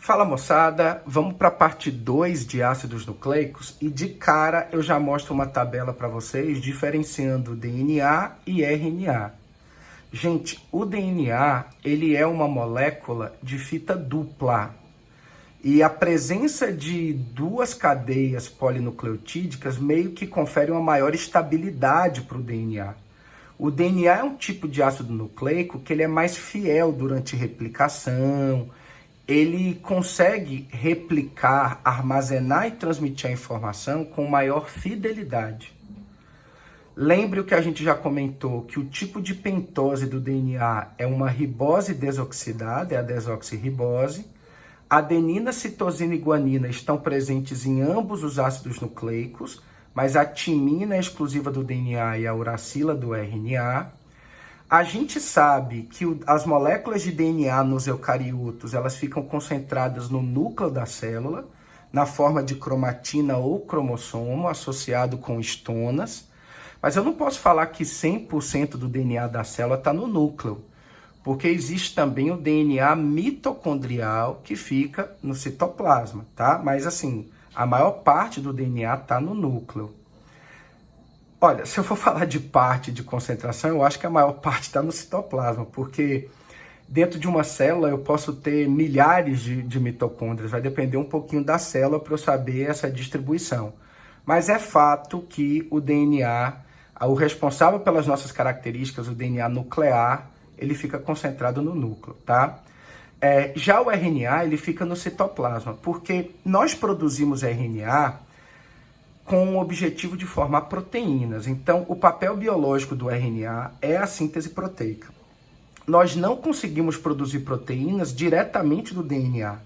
Fala moçada, vamos para a parte 2 de ácidos nucleicos e de cara eu já mostro uma tabela para vocês diferenciando DNA e RNA. Gente, o DNA ele é uma molécula de fita dupla e a presença de duas cadeias polinucleotídicas meio que confere uma maior estabilidade para o DNA. O DNA é um tipo de ácido nucleico que ele é mais fiel durante replicação. Ele consegue replicar, armazenar e transmitir a informação com maior fidelidade. Lembre o que a gente já comentou, que o tipo de pentose do DNA é uma ribose desoxidada, é a desoxirribose. Adenina, citosina e guanina estão presentes em ambos os ácidos nucleicos, mas a timina é exclusiva do DNA e a uracila do RNA. A gente sabe que as moléculas de DNA nos eucariotos, elas ficam concentradas no núcleo da célula, na forma de cromatina ou cromossomo, associado com estonas. Mas eu não posso falar que 100% do DNA da célula está no núcleo, porque existe também o DNA mitocondrial que fica no citoplasma, tá? Mas assim, a maior parte do DNA está no núcleo. Olha, se eu for falar de parte de concentração, eu acho que a maior parte está no citoplasma, porque dentro de uma célula eu posso ter milhares de mitocôndrias, vai depender um pouquinho da célula para eu saber essa distribuição. Mas é fato que o DNA, o responsável pelas nossas características, o DNA nuclear, ele fica concentrado no núcleo, tá? Já o RNA, ele fica no citoplasma, porque nós produzimos RNA com o objetivo de formar proteínas. Então, o papel biológico do RNA é a síntese proteica. Nós não conseguimos produzir proteínas diretamente do DNA.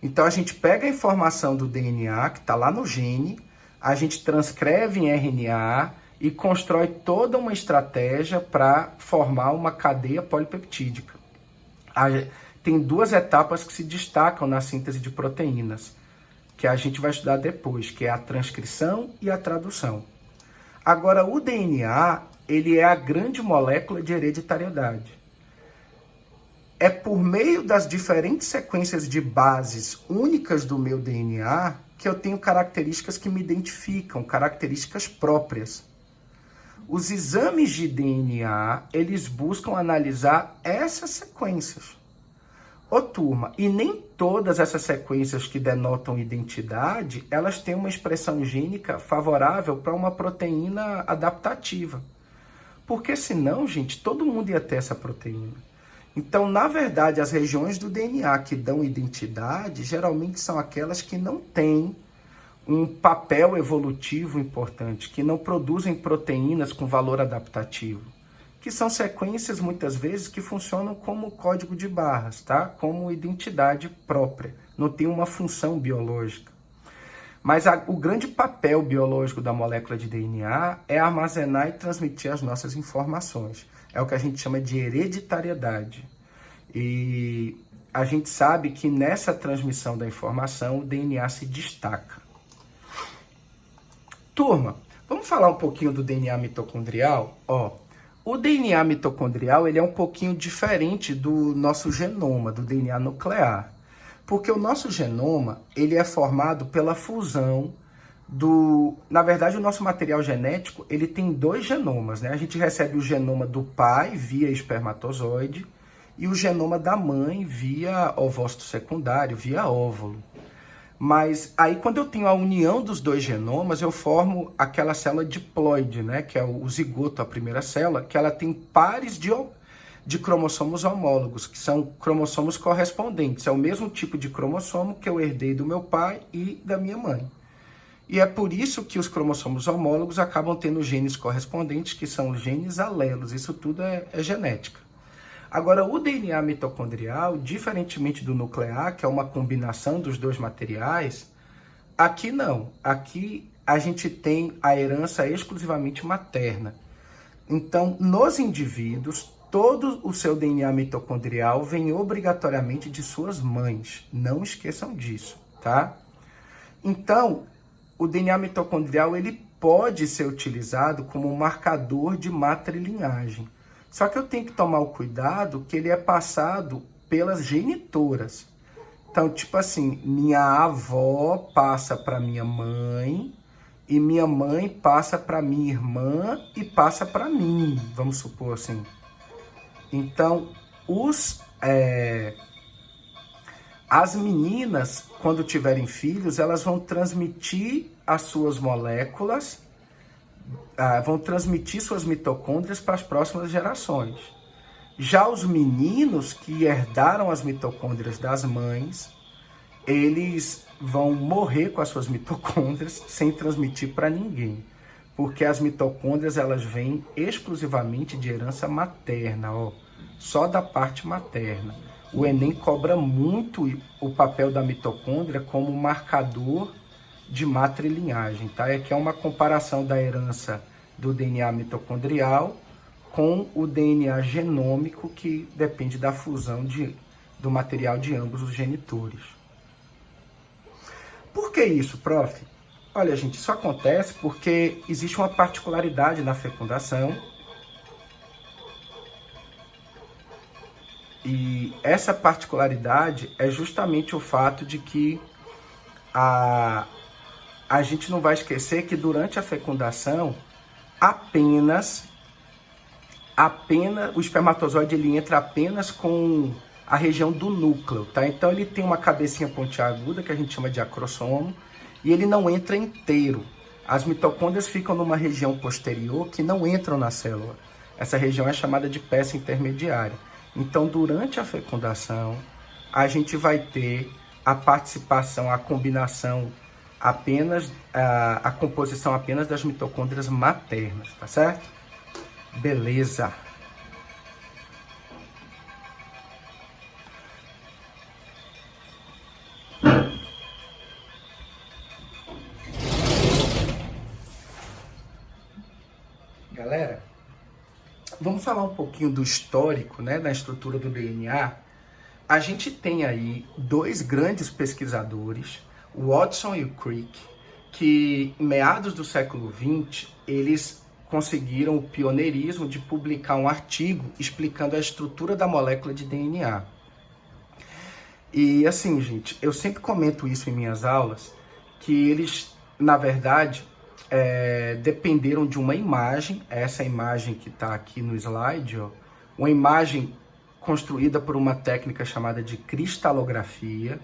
Então, a gente pega a informação do DNA, que está lá no gene, a gente transcreve em RNA e constrói toda uma estratégia para formar uma cadeia polipeptídica. Tem duas etapas que se destacam na síntese de proteínas, que a gente vai estudar depois, que é a transcrição e a tradução. Agora, o DNA, ele é a grande molécula de hereditariedade. É por meio das diferentes sequências de bases únicas do meu DNA que eu tenho características que me identificam, características próprias. Os exames de DNA, eles buscam analisar essas sequências. Ô turma, e nem todas essas sequências que denotam identidade, elas têm uma expressão gênica favorável para uma proteína adaptativa. Porque senão, gente, todo mundo ia ter essa proteína. Então, na verdade, as regiões do DNA que dão identidade, geralmente são aquelas que não têm um papel evolutivo importante, que não produzem proteínas com valor adaptativo, que são sequências, muitas vezes, que funcionam como código de barras, tá? Como identidade própria, não tem uma função biológica. Mas o grande papel biológico da molécula de DNA é armazenar e transmitir as nossas informações. É o que a gente chama de hereditariedade. E a gente sabe que nessa transmissão da informação, o DNA se destaca. Turma, vamos falar um pouquinho do DNA mitocondrial? O DNA mitocondrial ele é um pouquinho diferente do nosso genoma, do DNA nuclear. Porque o nosso genoma ele é formado pela fusão do... Na verdade, o nosso material genético ele tem dois genomas, né? A gente recebe o genoma do pai via espermatozoide e o genoma da mãe via ovócito secundário, via óvulo. Mas aí quando eu tenho a união dos dois genomas, eu formo aquela célula diploide, né? Que é o zigoto, a primeira célula, que ela tem pares de cromossomos homólogos, que são cromossomos correspondentes. É o mesmo tipo de cromossomo que eu herdei do meu pai e da minha mãe. E é por isso que os cromossomos homólogos acabam tendo genes correspondentes, que são os genes alelos. Isso tudo é genética. Agora, o DNA mitocondrial, diferentemente do nuclear, que é uma combinação dos dois materiais, aqui não. Aqui a gente tem a herança exclusivamente materna. Então, nos indivíduos, todo o seu DNA mitocondrial vem obrigatoriamente de suas mães. Não esqueçam disso, tá? Então, o DNA mitocondrial ele pode ser utilizado como um marcador de matrilinhagem. Só que eu tenho que tomar o cuidado que ele é passado pelas genitoras. Então, tipo assim, minha avó passa para minha mãe e minha mãe passa para minha irmã e passa para mim, vamos supor assim. Então, as meninas, quando tiverem filhos, elas vão transmitir as suas moléculas, vão transmitir suas mitocôndrias para as próximas gerações. Já os meninos que herdaram as mitocôndrias das mães, eles vão morrer com as suas mitocôndrias sem transmitir para ninguém. Porque as mitocôndrias, elas vêm exclusivamente de herança materna, ó, só da parte materna. O Enem cobra muito o papel da mitocôndria como marcador de matrilinhagem, tá? Aqui é uma comparação da herança do DNA mitocondrial com o DNA genômico, que depende da fusão do material de ambos os genitores. Por que isso, prof? Olha, gente, isso acontece porque existe uma particularidade na fecundação. E essa particularidade é justamente o fato de que a gente não vai esquecer que durante a fecundação apenas o espermatozoide ele entra apenas com a região do núcleo, tá? Então ele tem uma cabecinha pontiaguda que a gente chama de acrossomo e ele não entra inteiro. As mitocôndrias ficam numa região posterior que não entram na célula. Essa região é chamada de peça intermediária. Então, durante a fecundação, a gente vai ter a participação, a combinação apenas, a composição apenas das mitocôndrias maternas, tá certo? Beleza. Galera, vamos falar um pouquinho do histórico, né, da estrutura do DNA. A gente tem aí dois grandes pesquisadores, o Watson e o Crick, que em meados do século XX, eles conseguiram o pioneirismo de publicar um artigo explicando a estrutura da molécula de DNA. E assim, gente, eu sempre comento isso em minhas aulas, que eles, na verdade, dependeram de uma imagem, essa imagem que está aqui no slide, ó, uma imagem construída por uma técnica chamada de cristalografia.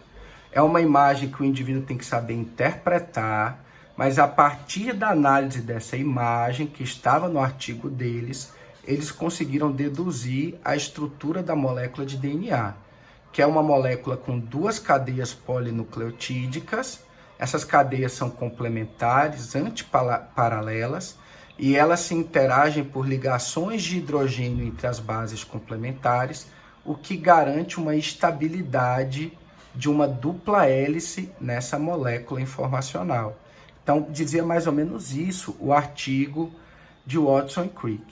É uma imagem que o indivíduo tem que saber interpretar, mas a partir da análise dessa imagem, que estava no artigo deles, eles conseguiram deduzir a estrutura da molécula de DNA, que é uma molécula com duas cadeias polinucleotídicas. Essas cadeias são complementares, antiparalelas, e elas se interagem por ligações de hidrogênio entre as bases complementares, o que garante uma estabilidade de uma dupla hélice nessa molécula informacional. Então, dizia mais ou menos isso o artigo de Watson e Crick.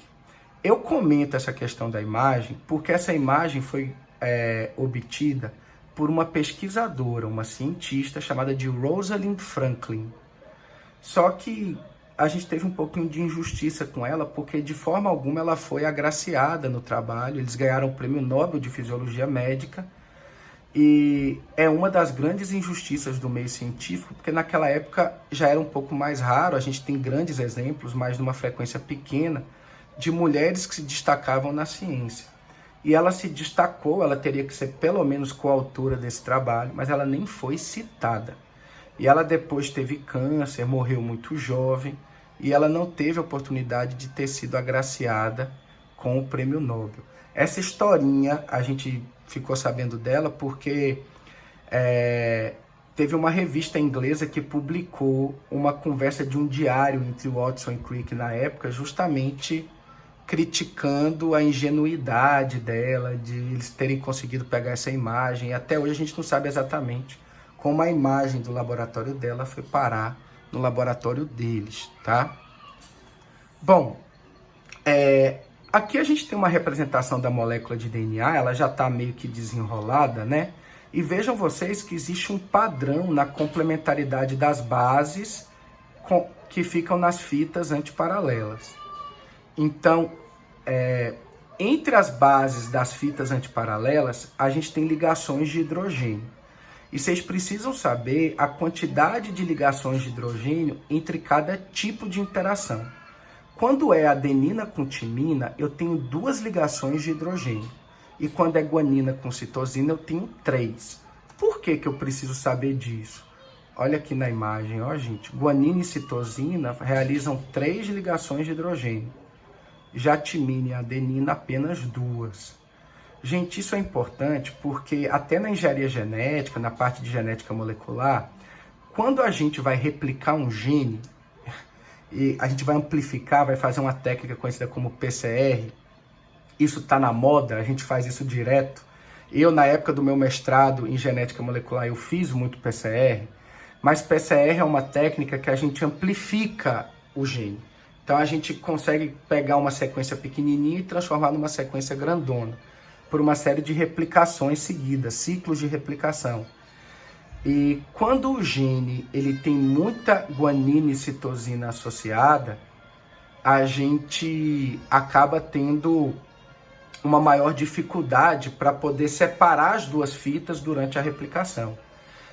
Eu comento essa questão da imagem porque essa imagem foi obtida por uma pesquisadora, uma cientista chamada de Rosalind Franklin. Só que a gente teve um pouquinho de injustiça com ela, porque de forma alguma ela foi agraciada no trabalho. Eles ganharam o Prêmio Nobel de Fisiologia Médica, e é uma das grandes injustiças do meio científico, porque naquela época já era um pouco mais raro. A gente tem grandes exemplos, mas numa frequência pequena, de mulheres que se destacavam na ciência. E ela se destacou, ela teria que ser pelo menos coautora desse trabalho, mas ela nem foi citada. E ela depois teve câncer, morreu muito jovem, e ela não teve a oportunidade de ter sido agraciada com o Prêmio Nobel. Essa historinha, a gente ficou sabendo dela porque teve uma revista inglesa que publicou uma conversa de um diário entre Watson e Crick na época, justamente criticando a ingenuidade dela, de eles terem conseguido pegar essa imagem. E até hoje a gente não sabe exatamente como a imagem do laboratório dela foi parar no laboratório deles, tá? Bom, aqui a gente tem uma representação da molécula de DNA, ela já está meio que desenrolada, né? E vejam vocês que existe um padrão na complementaridade das bases que ficam nas fitas antiparalelas. Então, entre as bases das fitas antiparalelas, a gente tem ligações de hidrogênio. E vocês precisam saber a quantidade de ligações de hidrogênio entre cada tipo de interação. Quando é adenina com timina, eu tenho 2 ligações de hidrogênio. E quando é guanina com citosina, eu tenho 3. Por que eu preciso saber disso? Olha aqui na imagem, ó, gente. Guanina e citosina realizam 3 ligações de hidrogênio. Já timina e adenina, apenas 2. Gente, isso é importante porque até na engenharia genética, na parte de genética molecular, quando a gente vai replicar um gene, e a gente vai amplificar, vai fazer uma técnica conhecida como PCR, isso está na moda, a gente faz isso direto. Eu, na época do meu mestrado em genética molecular, eu fiz muito PCR, mas PCR é uma técnica que a gente amplifica o gene. Então a gente consegue pegar uma sequência pequenininha e transformar numa sequência grandona, por uma série de replicações seguidas, ciclos de replicação. E quando o gene ele tem muita guanina e citosina associada, a gente acaba tendo uma maior dificuldade para poder separar as 2 fitas durante a replicação.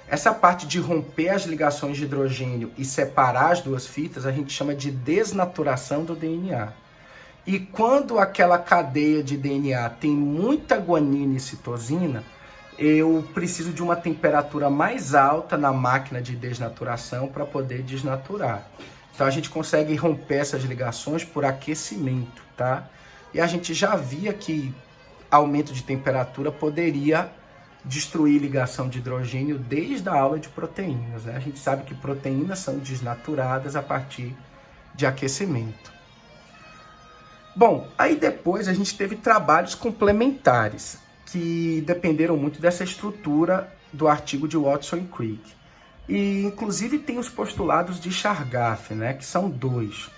Essa parte de romper as ligações de hidrogênio e separar as 2 fitas, a gente chama de desnaturação do DNA. E quando aquela cadeia de DNA tem muita guanina e citosina, eu preciso de uma temperatura mais alta na máquina de desnaturação para poder desnaturar. Então a gente consegue romper essas ligações por aquecimento, tá? E a gente já via que aumento de temperatura poderia destruir ligação de hidrogênio desde a aula de proteínas, né? A gente sabe que proteínas são desnaturadas a partir de aquecimento. Bom, aí depois a gente teve trabalhos complementares que dependeram muito dessa estrutura do artigo de Watson e Crick. E inclusive tem os postulados de Chargaff, né, que são 2.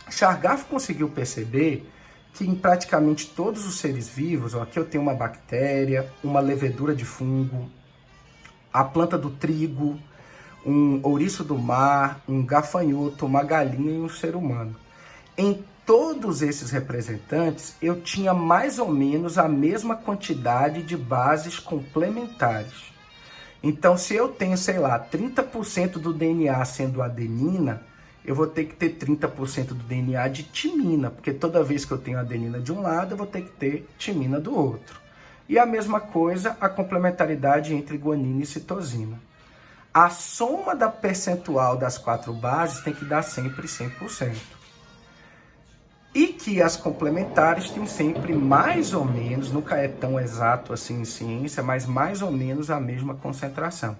Chargaff conseguiu perceber que em praticamente todos os seres vivos, ó, aqui eu tenho uma bactéria, uma levedura de fungo, a planta do trigo, um ouriço do mar, um gafanhoto, uma galinha e um ser humano. Em todos esses representantes, eu tinha mais ou menos a mesma quantidade de bases complementares. Então, se eu tenho, sei lá, 30% do DNA sendo adenina, eu vou ter que ter 30% do DNA de timina, porque toda vez que eu tenho adenina de um lado, eu vou ter que ter timina do outro. E a mesma coisa, a complementaridade entre guanina e citosina. A soma da percentual das 4 bases tem que dar sempre 100%. E que as complementares têm sempre mais ou menos, nunca é tão exato assim em ciência, mas mais ou menos a mesma concentração.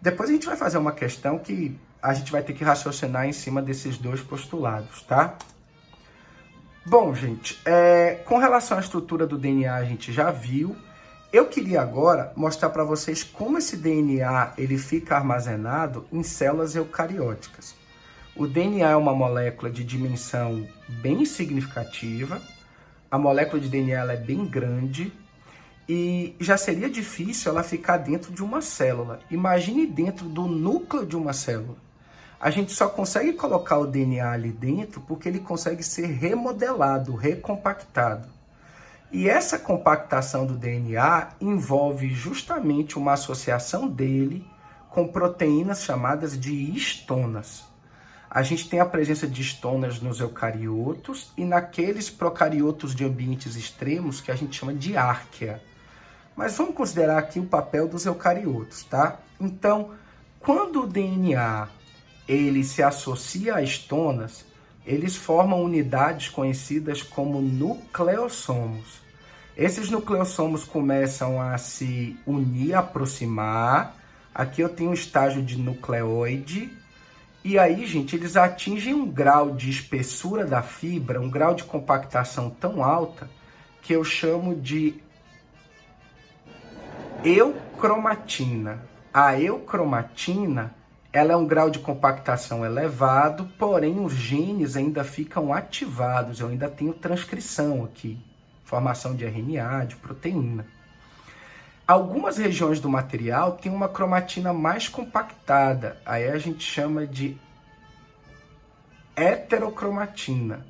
Depois a gente vai fazer uma questão que a gente vai ter que raciocinar em cima desses 2 postulados, tá? Bom, gente, com relação à estrutura do DNA a gente já viu. Eu queria agora mostrar para vocês como esse DNA ele fica armazenado em células eucarióticas. O DNA é uma molécula de dimensão bem significativa, a molécula de DNA ela é bem grande e já seria difícil ela ficar dentro de uma célula. Imagine dentro do núcleo de uma célula. A gente só consegue colocar o DNA ali dentro porque ele consegue ser remodelado, recompactado. E essa compactação do DNA envolve justamente uma associação dele com proteínas chamadas de histonas. A gente tem a presença de histonas nos eucariotos e naqueles procariotos de ambientes extremos que a gente chama de árquea. Mas vamos considerar aqui o papel dos eucariotos, tá? Então, quando o DNA ele se associa a histonas, eles formam unidades conhecidas como nucleossomos. Esses nucleossomos começam a se unir, aproximar. Aqui eu tenho um estágio de nucleoide. E aí, gente, eles atingem um grau de espessura da fibra, um grau de compactação tão alta, que eu chamo de eucromatina. A eucromatina, ela é um grau de compactação elevado, porém os genes ainda ficam ativados, eu ainda tenho transcrição aqui, formação de RNA, de proteína. Algumas regiões do material têm uma cromatina mais compactada, aí a gente chama de heterocromatina.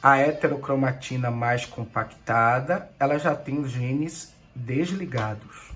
A heterocromatina mais compactada, ela já tem os genes desligados.